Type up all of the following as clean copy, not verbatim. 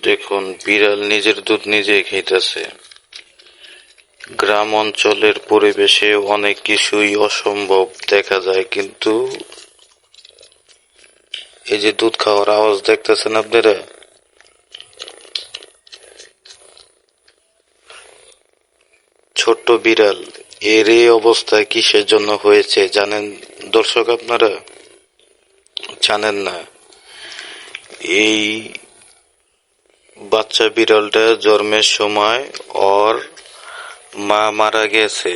দেখুন, বিড়াল নিজের দুধ নিজেই খাইতেছে। গ্রাম অঞ্চলের পরিবেশে অনেক কিছুই অসম্ভব দেখা যায়, কিন্তু এই যে দুধ খাওয়ার আওয়াজ দেখতেছেন আপনারা, ছোট্ট বিড়াল এর এই অবস্থা কিসের জন্য হয়েছে জানেন দর্শক? আপনারা জানেন না। এই বাচ্চা বিড়ালটা জন্মের সময় ওর মা মারা গেছে।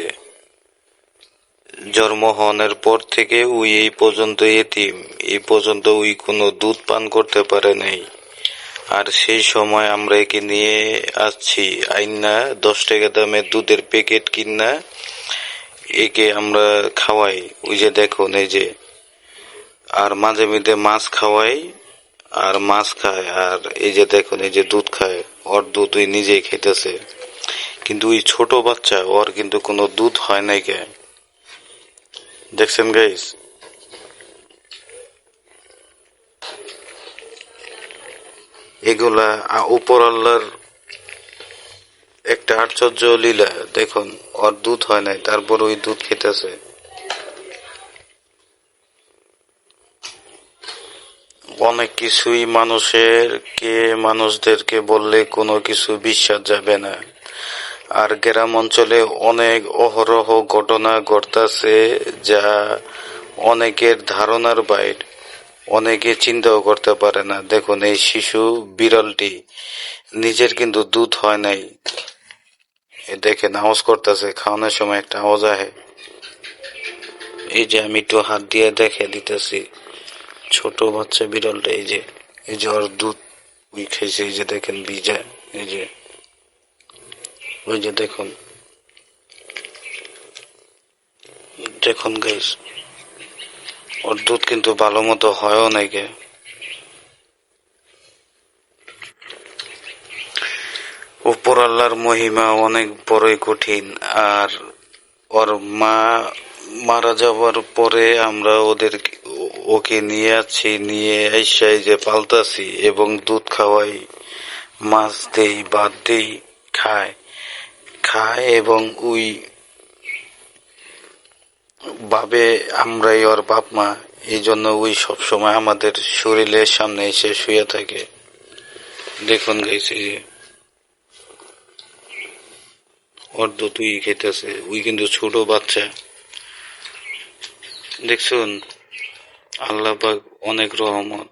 জন্ম হওয়ার পর থেকে ওই এই পর্যন্ত এতিম। এই পর্যন্ত ওই কোনো দুধ পান করতে পারে নাই। আর সেই সময় আমরা একে নিয়ে আসছি আইনা 10 টাকা দামের দুধের প্যাকেট কিনা একে আমরা খাওয়াই। ওই যে দেখুন, এই যে, আর মাঝে মধ্যে মাছ খাওয়াই, আর মাছ খায়, আর এই যে দেখুন, এই যে দুধ খায়। ওর দুধ ওই নিজেই খেতেছে। কিন্তু ওই ছোট বাচ্চা, ওর কিন্তু কোনো দুধ হয় নাই। কে দেখছেন গাইস? এগুলা উপর আল্লাহর একটা আশ্চর্য লীলা। দেখুন, ওর দুধ হয় নাই, তারপর ওই দুধ খেতেছে। অনেক কিছুই মানুষদেরকে বললে কোনো কিছু বিশ্বাস যাবে না। আর গ্রাম অঞ্চলে অনেক অহরহ ঘটনা ঘটতেছে, যা অনেকের ধারণার বাইরে। অনেকে চিন্তাও করতে পারে না। দেখুন, এই শিশু বিড়ালটি নিজের কিন্তু দুধ হয় নাই। দেখেন, আওয়াজ করতেছে, খাওয়ানোর সময় একটা আওয়াজ আহে। এই যে আমি একটু হাত দিয়ে দেখে দিতেছি, ছোট বাচ্চা বিড়ালটা, এই যে ওর দুধ ওই খাইছে। এই যে দেখেন ভিজা, এই যে, ওই যে দেখুন, দেখুন গাইস, ওর দুধ কিন্তু ভালো মতো হয়ও নাকি। উপর আল্লাহর মহিমা অনেক বড়ই কঠিন। আর ওর মা মারা যাওয়ার পরে আমরা ওকে নিয়ে আছি, নিয়ে আইসাই যে পালতাছি এবং দুধ খাওয়াই, মাছ দেই, ভাত দেই, খায় এবং ওই ভাবে আমরাই ওর বাপ মা। এই জন্য ওই সবসময় আমাদের শরীরের সামনে এসে শুয়ে থাকে। দেখুন গাইছে, ওর দুধ উই খেতেছে। ওই কিন্তু ছোট বাচ্চা। দেখছুন, আল্লাহ পাক অনেক রহমত।